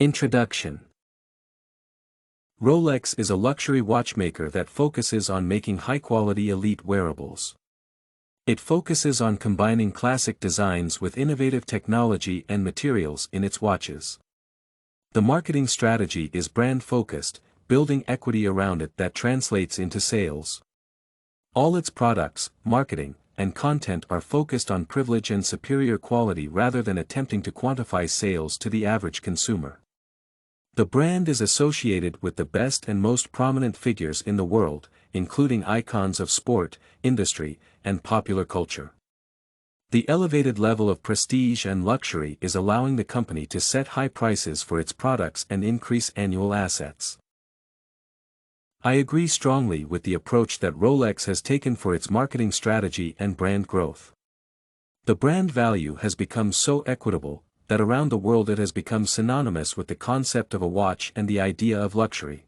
Introduction. Rolex is a luxury watchmaker that focuses on making high-quality elite wearables. It focuses on combining classic designs with innovative technology and materials in its watches. The marketing strategy is brand-focused, building equity around it that translates into sales. All its products, marketing, and content are focused on privilege and superior quality rather than attempting to quantify sales to the average consumer. The brand is associated with the best and most prominent figures in the world, including icons of sport, industry, and popular culture. The elevated level of prestige and luxury is allowing the company to set high prices for its products and increase annual assets. I agree strongly with the approach that Rolex has taken for its marketing strategy and brand growth. The brand value has become so equitable that around the world it has become synonymous with the concept of a watch and the idea of luxury.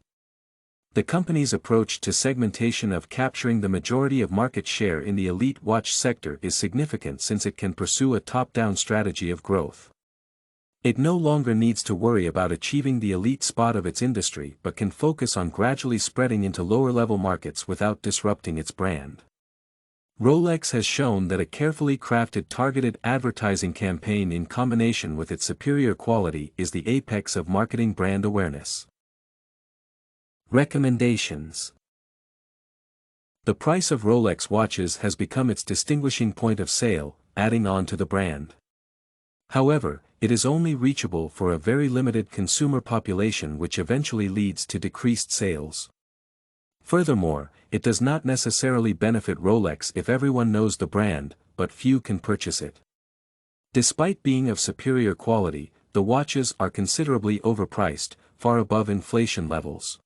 The company's approach to segmentation of capturing the majority of market share in the elite watch sector is significant since it can pursue a top-down strategy of growth. It no longer needs to worry about achieving the elite spot of its industry but can focus on gradually spreading into lower-level markets without disrupting its brand. Rolex has shown that a carefully crafted targeted advertising campaign in combination with its superior quality is the apex of marketing brand awareness. Recommendations. The price of Rolex watches has become its distinguishing point of sale, adding on to the brand. However, it is only reachable for a very limited consumer population, which eventually leads to decreased sales. Furthermore, it does not necessarily benefit Rolex if everyone knows the brand, but few can purchase it. Despite being of superior quality, the watches are considerably overpriced, far above inflation levels.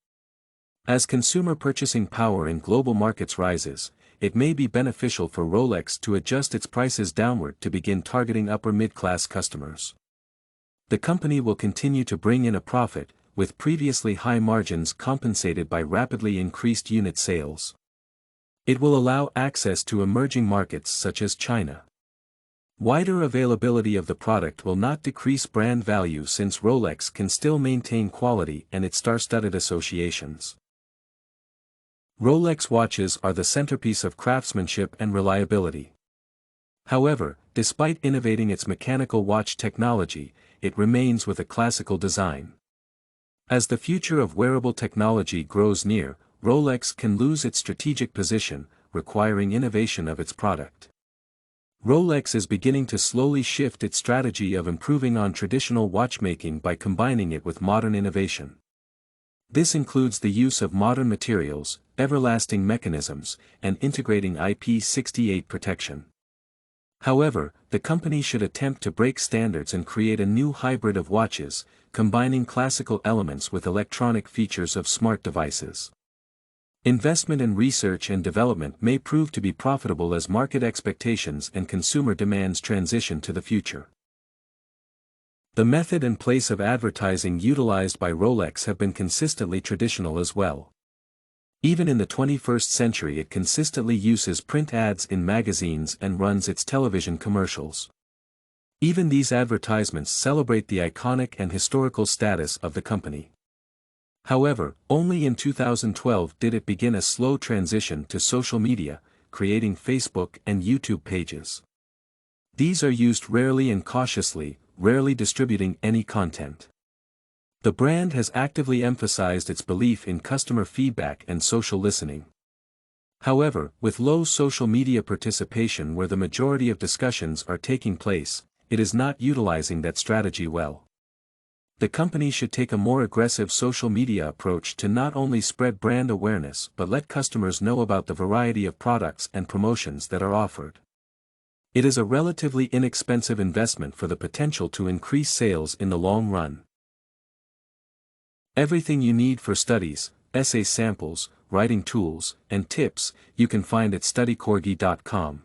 As consumer purchasing power in global markets rises, it may be beneficial for Rolex to adjust its prices downward to begin targeting upper mid-class customers. The company will continue to bring in a profit, with previously high margins compensated by rapidly increased unit sales. It will allow access to emerging markets such as China. Wider availability of the product will not decrease brand value since Rolex can still maintain quality and its star-studded associations. Rolex watches are the centerpiece of craftsmanship and reliability. However, despite innovating its mechanical watch technology, it remains with a classical design. As the future of wearable technology grows near, Rolex can lose its strategic position, requiring innovation of its product. Rolex is beginning to slowly shift its strategy of improving on traditional watchmaking by combining it with modern innovation. This includes the use of modern materials, everlasting mechanisms, and integrating IP68 protection. However, the company should attempt to break standards and create a new hybrid of watches, combining classical elements with electronic features of smart devices. Investment in research and development may prove to be profitable as market expectations and consumer demands transition to the future. The method and place of advertising utilized by Rolex have been consistently traditional as well. Even in the 21st century, it consistently uses print ads in magazines and runs its television commercials. Even these advertisements celebrate the iconic and historical status of the company. However, only in 2012 did it begin a slow transition to social media, creating Facebook and YouTube pages. These are used rarely and cautiously, rarely distributing any content. The brand has actively emphasized its belief in customer feedback and social listening. However, with low social media participation where the majority of discussions are taking place, it is not utilizing that strategy well. The company should take a more aggressive social media approach to not only spread brand awareness but let customers know about the variety of products and promotions that are offered. It is a relatively inexpensive investment for the potential to increase sales in the long run. Everything you need for studies, essay samples, writing tools, and tips, you can find at studycorgi.com.